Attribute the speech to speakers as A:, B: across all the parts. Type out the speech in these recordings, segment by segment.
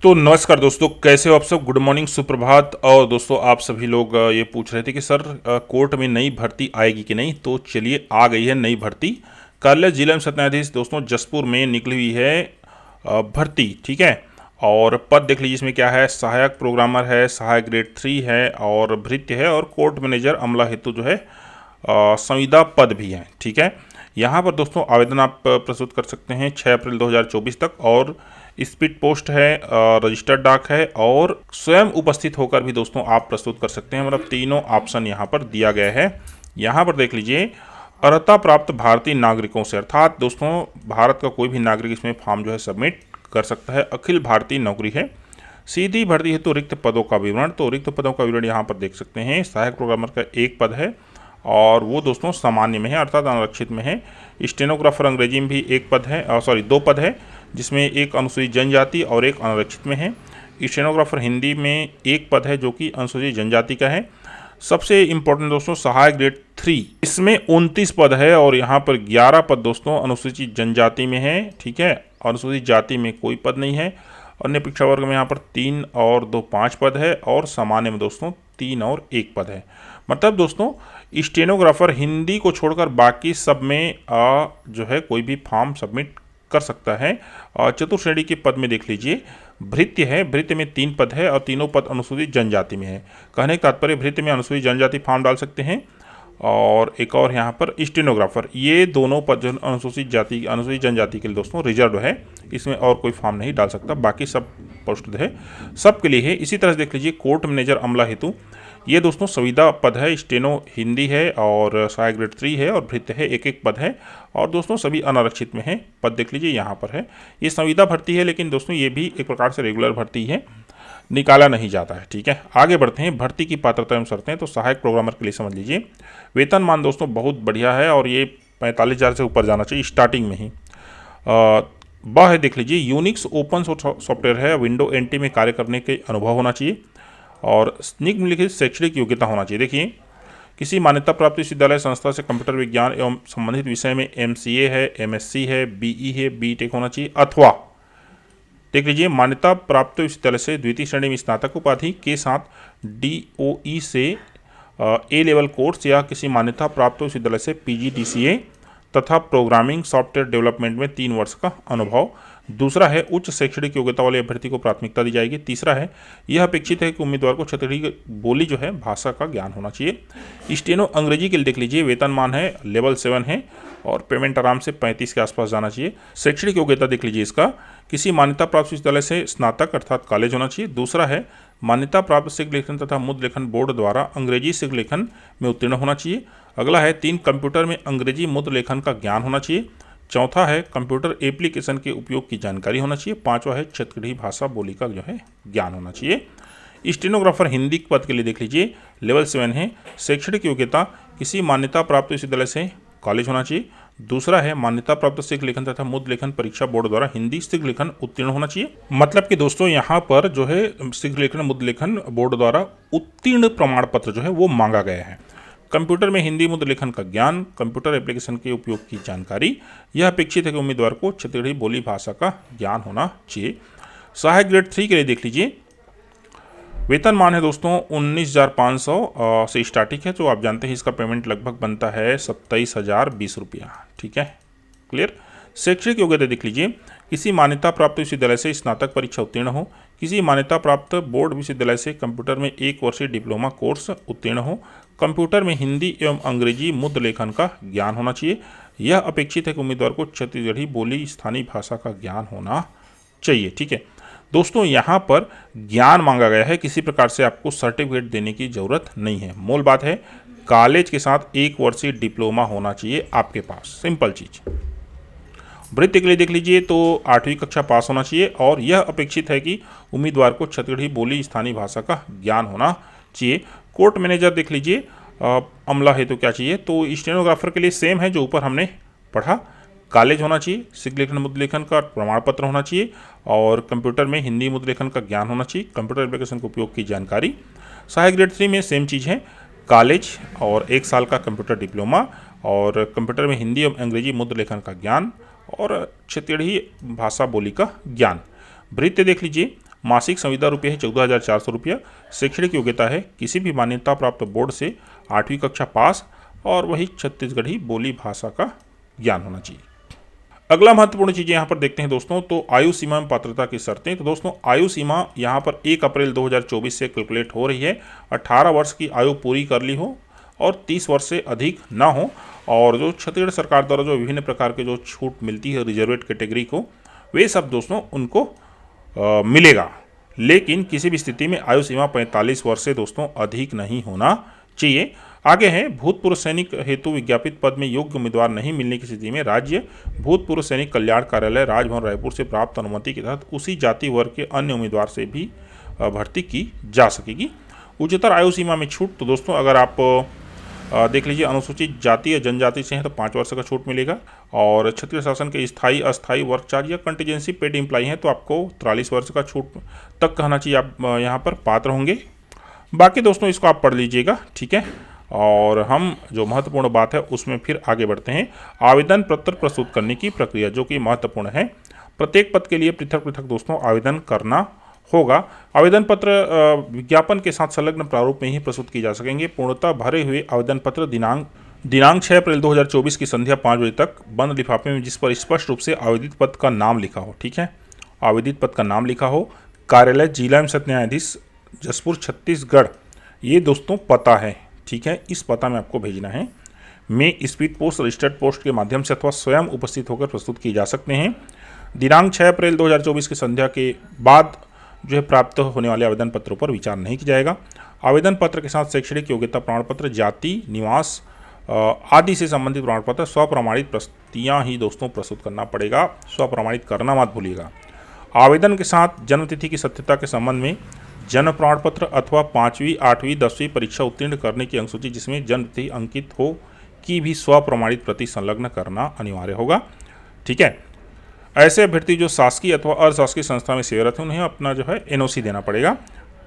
A: तो नमस्कार दोस्तों, कैसे हो आप सब। गुड मॉर्निंग, सुप्रभात। और दोस्तों आप सभी लोग ये पूछ रहे थे कि सर कोर्ट में नई भर्ती आएगी कि नहीं। तो चलिए, आ गई है नई भर्ती। कार्यालय जिला एवं सत्र न्यायाधीश दोस्तों जसपुर में निकली हुई है भर्ती, ठीक है। और पद देख लीजिए इसमें क्या है। सहायक प्रोग्रामर है, सहायक ग्रेड 3 है और भृत्य है, और कोर्ट मैनेजर अमला हेतु जो है संविदा पद भी है, ठीक है। यहाँ पर दोस्तों आवेदन आप प्रस्तुत कर सकते हैं 6 अप्रैल 2024 तक। और स्पीड पोस्ट है, रजिस्टर्ड डाक है, और स्वयं उपस्थित होकर भी दोस्तों आप प्रस्तुत कर सकते हैं। मतलब तीनों ऑप्शन यहाँ पर दिया गया है। यहाँ पर देख लीजिए, अर्हता प्राप्त भारतीय नागरिकों से, अर्थात दोस्तों भारत का कोई भी नागरिक इसमें फॉर्म जो है सबमिट कर सकता है। अखिल भारतीय नौकरी है। सीधी भर्ती हेतु रिक्त पदों का विवरण, तो रिक्त पदों का विवरण यहाँ पर देख सकते हैं। सहायक प्रोग्रामर का एक पद है और वो दोस्तों सामान्य में है, अर्थात अनारक्षित में है। स्टेनोग्राफर अंग्रेजी में भी एक पद है, सॉरी 2 पद है, जिसमें एक अनुसूचित जनजाति और एक अनारक्षित में है। स्टेनोग्राफर हिंदी में एक पद है जो कि अनुसूचित जनजाति का है। सबसे इंपॉर्टेंट दोस्तों सहायक ग्रेड 3, इसमें 29 पद है और यहाँ पर 11 पद दोस्तों अनुसूचित जनजाति में है, ठीक है। अनुसूचित जाति में कोई पद नहीं है। अन्य परीक्षा वर्ग में यहाँ पर 3 और 2 5 पद है, और सामान्य में दोस्तों 3 और 1 पद है। मतलब दोस्तों स्टेनोग्राफर हिंदी को छोड़कर बाकी सब में जो है कोई भी फॉर्म सबमिट कर सकता है। चतुर्थ श्रेणी के पद में देख लीजिए, भृत्य है। भृत्य में 3 पद है और तीनों पद अनुसूचित जनजाति में है। कहने का तात्पर्य भृत्य में अनुसूचित जनजाति फॉर्म डाल सकते हैं। और एक और यहाँ पर स्टेनोग्राफर, ये दोनों पद जो अनुसूचित जाति अनुसूचित जनजाति के लिए दोस्तों रिजर्व है, इसमें और कोई फॉर्म नहीं डाल सकता। बाकी सब पोस्ट है, सबके लिए है। इसी तरह से देख लीजिए कोर्ट मैनेजर अमला हेतु, ये दोस्तों संविदा पद है। स्टेनो हिंदी है और सहायक ग्रेड 3 है और भृत्य है, एक एक पद है। और दोस्तों सभी अनारक्षित में है। पद देख लीजिए यहाँ पर है। ये संविदा भर्ती है, लेकिन दोस्तों ये भी एक प्रकार से रेगुलर भर्ती है, निकाला नहीं जाता है, ठीक है। आगे बढ़ते हैं। भर्ती की पात्रता एवं शर्तें, तो सहायक प्रोग्रामर के लिए समझ लीजिए वेतनमान दोस्तों बहुत बढ़िया है और ये 45,000 से ऊपर जाना चाहिए स्टार्टिंग में ही। वह है देख लीजिए, यूनिक्स ओपन सॉफ्टवेयर है, विंडो एनटी में कार्य करने के अनुभव होना चाहिए और निम्नलिखित शैक्षणिक योग्यता होना चाहिए। देखिए, किसी मान्यता प्राप्त विश्वविद्यालय संस्था से कंप्यूटर विज्ञान एवं संबंधित विषय में MCA है, MSc है, BE है, BTech होना चाहिए। अथवा देख लीजिए, मान्यता प्राप्त विश्वविद्यालय से द्वितीय श्रेणी में स्नातक उपाधि के साथ DOE से A लेवल कोर्स या किसी मान्यता प्राप्त विश्वविद्यालय से PGDCA तथा प्रोग्रामिंग सॉफ्टवेयर डेवलपमेंट में 3 वर्ष का अनुभव। दूसरा है, उच्च शैक्षणिक योग्यता वाले अभ्यर्थी को प्राथमिकता दी जाएगी। तीसरा है, यह अपेक्षित है कि उम्मीदवार को क्षेत्रीय बोली जो है भाषा का ज्ञान होना चाहिए। स्टेनो अंग्रेजी के लिए देख लीजिए, वेतनमान है लेवल 7 है और पेमेंट आराम से 35 के आसपास जाना चाहिए। शैक्षणिक योग्यता देख लीजिए इसका, किसी मान्यता प्राप्त विश्वविद्यालय से स्नातक अर्थात कॉलेज होना चाहिए। दूसरा है, मान्यता प्राप्त शीघ्र लेखन तथा मुद्र लेखन बोर्ड द्वारा अंग्रेजी शीघ्र लेखन में उत्तीर्ण होना चाहिए। अगला है, 3 कंप्यूटर में अंग्रेजी मुद्र लेखन का ज्ञान होना चाहिए। चौथा है, कंप्यूटर एप्लीकेशन के उपयोग की जानकारी होना चाहिए। 5वां है, क्षेत्रीय भाषा बोली का जो है ज्ञान होना चाहिए। स्टेनोग्राफर हिंदी पद के लिए देख लीजिए, लेवल 7 है। शैक्षणिक योग्यता, किसी मान्यता प्राप्त विश्वविद्यालय से कॉलेज होना चाहिए। दूसरा है, मान्यता प्राप्त शीघ्र लेखन तथा मुद्र लेखन परीक्षा बोर्ड द्वारा हिंदी शीघ्र लेखन उत्तीर्ण होना चाहिए। मतलब कि दोस्तों यहाँ पर जो है शीघ्र लेखन मुद्र लेखन बोर्ड द्वारा उत्तीर्ण प्रमाण पत्र जो है वो मांगा गया है। कंप्यूटर में हिंदी मुद्र लेखन का ज्ञान, कंप्यूटर एप्लीकेशन के उपयोग की जानकारी, यह अपेक्षित है कि उम्मीदवार को क्षेत्रीय बोली भाषा का ज्ञान होना चाहिए। सहायक ग्रेड 3 के लिए देख लीजिए, वेतनमान है दोस्तों 19,500 से स्टार्टिंग है। तो आप जानते हैं इसका पेमेंट लगभग बनता है 27,020 रुपया, ठीक है, क्लियर। शैक्षणिक योग्यता देख लीजिए, किसी मान्यता प्राप्त विश्वविद्यालय से स्नातक परीक्षा उत्तीर्ण हो, किसी मान्यता प्राप्त बोर्ड विश्वविद्यालय से कंप्यूटर में 1 वर्षीय डिप्लोमा कोर्स उत्तीर्ण हो, कंप्यूटर में हिंदी एवं अंग्रेजी मुद्र लेखन का ज्ञान होना चाहिए। यह अपेक्षित है कि उम्मीदवार को छत्तीसगढ़ी बोली स्थानीय भाषा का ज्ञान होना चाहिए, ठीक है। दोस्तों यहाँ पर ज्ञान मांगा गया है, किसी प्रकार से आपको सर्टिफिकेट देने की जरूरत नहीं है। मूल बात है, कॉलेज के साथ 1 वर्षीय डिप्लोमा होना चाहिए आपके पास, सिंपल चीज। वृत्ति के लिए देख लीजिए, तो 8वीं कक्षा पास होना चाहिए और यह अपेक्षित है कि उम्मीदवार को छत्तीसगढ़ी बोली स्थानीय भाषा का ज्ञान होना चाहिए। कोर्ट मैनेजर देख लीजिए, अमला हेतु क्या चाहिए, तो स्टेनोग्राफर के लिए सेम है जो ऊपर हमने पढ़ा। कॉलेज होना चाहिए, शीघ्र लेखन मुद्र लेखन का प्रमाण पत्र होना चाहिए और कंप्यूटर में हिंदी मुद्र लेखन का ज्ञान होना चाहिए। कंप्यूटर एप्लीकेशन के उपयोग की जानकारी। सहायक ग्रेड 3 में सेम चीज़ है, कॉलेज और 1 साल का कंप्यूटर डिप्लोमा और कंप्यूटर में हिंदी और अंग्रेजी मुद्र लेखन का ज्ञान और क्षेत्रीय भाषा बोली का ज्ञान। भृत्य देख लीजिए, मासिक संविदा रुपये है 14,400 रुपया। शैक्षणिक योग्यता है किसी भी मान्यता प्राप्त बोर्ड से 8वीं कक्षा पास और वही छत्तीसगढ़ी बोली भाषा का ज्ञान होना चाहिए। अगला महत्वपूर्ण चीज़ यहाँ पर देखते हैं दोस्तों, तो आयु सीमा में पात्रता की शर्तें। तो दोस्तों आयु सीमा यहाँ पर 1 अप्रैल 2024 से कैलकुलेट हो रही है। 18 वर्ष की आयु पूरी कर ली हो और 30 वर्ष से अधिक ना हो, और जो छत्तीसगढ़ सरकार द्वारा जो विभिन्न प्रकार के जो छूट मिलती है रिजर्वेड कैटेगरी को, वे सब दोस्तों उनको मिलेगा। लेकिन किसी भी स्थिति में आयु सीमा 45 वर्ष से दोस्तों अधिक नहीं होना चाहिए। आगे है, भूतपूर्व सैनिक हेतु विज्ञापित पद में योग्य उम्मीदवार नहीं मिलने की स्थिति में राज्य भूतपूर्व सैनिक कल्याण कार्यालय राजभवन रायपुर से प्राप्त अनुमति के तहत उसी जाति वर्ग के अन्य उम्मीदवार से भी भर्ती की जा सकेगी। उच्चतर आयु सीमा में छूट, तो दोस्तों अगर आप देख लीजिए अनुसूचित जाति या जनजाति से हैं तो 5 वर्ष का छूट मिलेगा, और छत्तीसगढ़ शासन के स्थायी अस्थायी वर्क चार्ज या कंटीजेंसी पेड एम्प्लॉई हैं तो आपको 43 वर्ष का छूट तक कहना चाहिए आप यहाँ पर पात्र होंगे। बाकी दोस्तों इसको आप पढ़ लीजिएगा, ठीक है। और हम जो महत्वपूर्ण बात है उसमें फिर आगे बढ़ते हैं। आवेदन पत्र प्रस्तुत करने की प्रक्रिया जो कि महत्वपूर्ण है। प्रत्येक पद के लिए पृथक पृथक दोस्तों आवेदन करना होगा। आवेदन पत्र विज्ञापन के साथ संलग्न प्रारूप में ही प्रस्तुत किए जा सकेंगे। पूर्णतः भरे हुए आवेदन पत्र दिनांक 6 अप्रैल 2024 की संध्या 5 बजे तक बंद लिफाफे में जिस पर स्पष्ट रूप से आवेदित पद का नाम लिखा हो, ठीक है, आवेदित पद का नाम लिखा हो, कार्यालय जिला एवं सत्र न्यायाधीश जसपुर छत्तीसगढ़, ये दोस्तों पता है, ठीक है, इस पता में आपको भेजना है। में स्पीड पोस्ट रजिस्टर्ड पोस्ट के माध्यम से अथवा स्वयं उपस्थित होकर प्रस्तुत किए जा सकते हैं। दिनांक 6 अप्रैल 2024 की संध्या के बाद जो है प्राप्त होने वाले आवेदन पत्रों पर विचार नहीं किया जाएगा। आवेदन पत्र के साथ शैक्षणिक योग्यता प्रमाण पत्र, जाति, निवास आदि से संबंधित प्रमाण पत्र, स्वप्रमाणित प्रस्तुतियाँ ही दोस्तों प्रस्तुत करना पड़ेगा। स्वप्रमाणित करना मत भूलिएगा। आवेदन के साथ जन्मतिथि की सत्यता के संबंध में जन्म प्रमाण पत्र अथवा 5वीं, 8वीं, 10वीं परीक्षा उत्तीर्ण करने की अंकसूची जिसमें जन्मतिथि अंकित हो की भी स्वप्रमाणित प्रति संलग्न करना अनिवार्य होगा, ठीक है। ऐसे अभ्यर्थी जो शासकीय अथवा अशासकीय संस्था में सेवारत हैं उन्हें अपना जो है एनओसी देना पड़ेगा।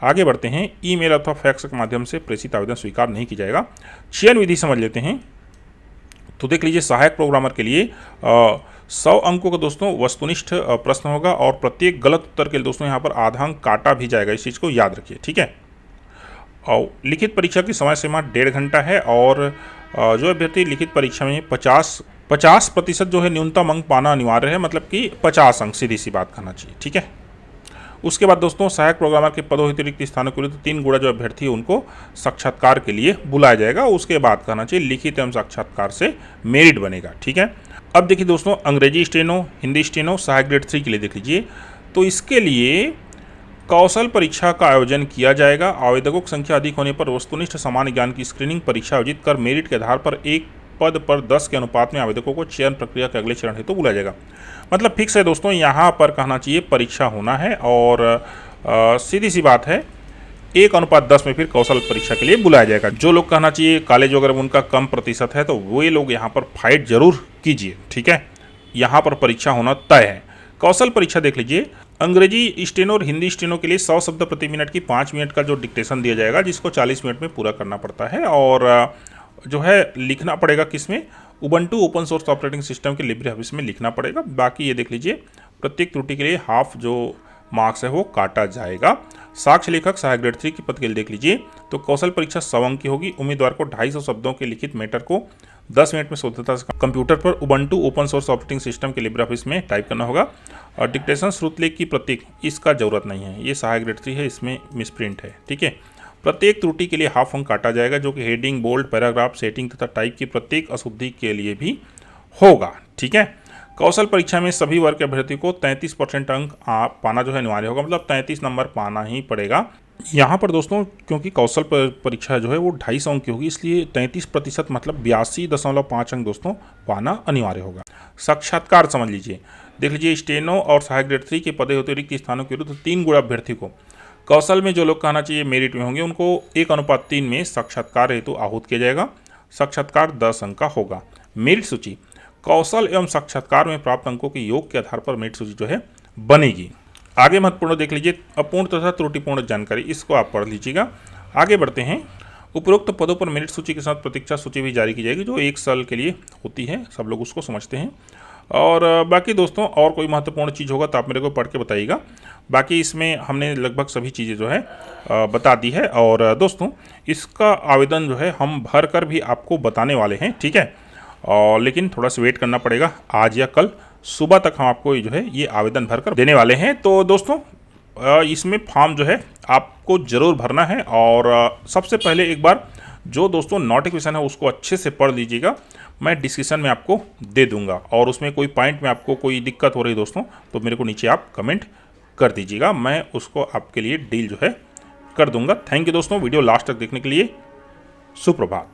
A: आगे बढ़ते हैं। ईमेल अथवा फैक्स के माध्यम से प्रेषित आवेदन स्वीकार नहीं की जाएगा। चयन विधि समझ लेते हैं। तो देख लीजिए, सहायक प्रोग्रामर के लिए 100 अंकों का दोस्तों वस्तुनिष्ठ प्रश्न होगा और प्रत्येक गलत उत्तर के लिए दोस्तों यहाँ पर आधा अंक काटा भी जाएगा। इस चीज़ को याद रखिए, ठीक है। और लिखित परीक्षा की समय सीमा 1.5 घंटा है और जो अभ्यर्थी लिखित परीक्षा में 50% जो है न्यूनतम अंक पाना अनिवार्य है, मतलब कि 50 अंक, सीधी सी बात कहना चाहिए, ठीक है। उसके बाद दोस्तों सहायक प्रोग्रामर के पदों हेतु रिक्त स्थानों के लिए 3 गुणा जो अभ्यर्थी है उनको साक्षात्कार के लिए बुलाया जाएगा। उसके बाद कहना चाहिए लिखित एवं साक्षात्कार से मेरिट बनेगा, ठीक है। अब देखिए दोस्तों, अंग्रेजी स्टेनो, हिंदी स्टेनो सहायक ग्रेड 3 के लिए देख लीजिए। तो इसके लिए कौशल परीक्षा का आयोजन किया जाएगा। आवेदकों की संख्या अधिक होने पर वस्तुनिष्ठ सामान्य ज्ञान की स्क्रीनिंग परीक्षा आयोजित कर मेरिट के आधार पर एक पद पर 10 के अनुपात में आवेदकों को चयन प्रक्रिया के अगले चरण हेतु बुलाया जाएगा। मतलब फिक्स है दोस्तों, यहाँ पर कहना चाहिए परीक्षा होना है और सीधी सी बात है 1:10 में फिर कौशल परीक्षा के लिए बुलाया जाएगा। जो लोग कहना चाहिए कॉलेज वगैरह उनका कम प्रतिशत है तो वे लोग यहाँ पर फाइट जरूर कीजिए, ठीक है। यहाँ पर परीक्षा होना तय है। कौशल परीक्षा देख लीजिए। अंग्रेजी स्टेनो और हिंदी स्टेनो के लिए 100 शब्द प्रति मिनट की 5 मिनट का जो डिक्टेशन दिया जाएगा, जिसको 40 मिनट में पूरा करना पड़ता है और जो है लिखना पड़ेगा किसमें, Ubuntu open source operating system के लिब्रे ऑफिस में लिखना पड़ेगा। बाकी ये देख लीजिए, प्रत्येक त्रुटि के लिए हाफ जो मार्क्स है वो काटा जाएगा। साक्ष्य लेखक सहायक ग्रेड 3 के पद के लिए देख लीजिए। तो कौशल परीक्षा 100 अंक की होगी। उम्मीदवार को 250 शब्दों के लिखित मैटर को 10 मिनट में शुद्धता से कंप्यूटर पर Ubuntu open source operating system के लिब्रे ऑफिस में टाइप करना होगा। और डिक्टेशन श्रुतलेख की प्रतीक, इसका जरूरत नहीं है, ये सहायक ग्रेड 3 है, इसमें मिसप्रिंट है, ठीक है। प्रत्येक त्रुटि के लिए हाफ अंक काटा जाएगा, जो कि हेडिंग, बोल्ड, पैराग्राफ, सेटिंग तथा टाइप की प्रत्येक अशुद्धि के लिए भी होगा, ठीक है। कौशल परीक्षा में सभी वर्ग के अभ्यर्थी को 33% अंक पाना जो है अनिवार्य होगा, मतलब 33 नंबर पाना ही पड़ेगा। यहाँ पर दोस्तों क्योंकि कौशल परीक्षा जो है वो 250 अंक की होगी, इसलिए 33% मतलब 82.5 अंक दोस्तों पाना अनिवार्य होगा। साक्षात्कार समझ लीजिए, देख लीजिए, स्टेनो और सहायक ग्रेड 3 के पदे होते रिक्त स्थानों के विरुद्ध 3 गुणा अभ्यर्थी को कौशल में जो लोग कहना चाहिए मेरिट में होंगे उनको 1:3 में साक्षात्कार हेतु आहूत किया जाएगा। साक्षात्कार 10 अंक का होगा। मेरिट सूची, कौशल एवं साक्षात्कार में प्राप्त अंकों के योग के आधार पर मेरिट सूची जो है बनेगी। आगे महत्वपूर्ण देख लीजिए, अपूर्ण तथा त्रुटिपूर्ण जानकारी, इसको आप पढ़ लीजिएगा। आगे बढ़ते हैं। उपरोक्त पदों पर मेरिट सूची के साथ प्रतीक्षा सूची भी जारी की जाएगी, जो 1 साल के लिए होती है, सब लोग उसको समझते हैं। और बाकी दोस्तों और कोई महत्वपूर्ण चीज़ होगा तो आप मेरे को पढ़ के बताइएगा। बाकी इसमें हमने लगभग सभी चीज़ें जो है बता दी है। और दोस्तों इसका आवेदन जो है हम भर कर भी आपको बताने वाले हैं, ठीक है। और लेकिन थोड़ा सा वेट करना पड़ेगा, आज या कल सुबह तक हम आपको जो है ये आवेदन भर कर देने वाले हैं। तो दोस्तों इसमें फॉर्म जो है आपको ज़रूर भरना है। और सबसे पहले एक बार जो दोस्तों नोटिफिकेशन है उसको अच्छे से पढ़ लीजिएगा, मैं डिस्क्रिप्शन में आपको दे दूंगा। और उसमें कोई पॉइंट में आपको कोई दिक्कत हो रही दोस्तों तो मेरे को नीचे आप कमेंट कर दीजिएगा, मैं उसको आपके लिए डील जो है कर दूंगा। थैंक यू दोस्तों वीडियो लास्ट तक देखने के लिए। सुप्रभात।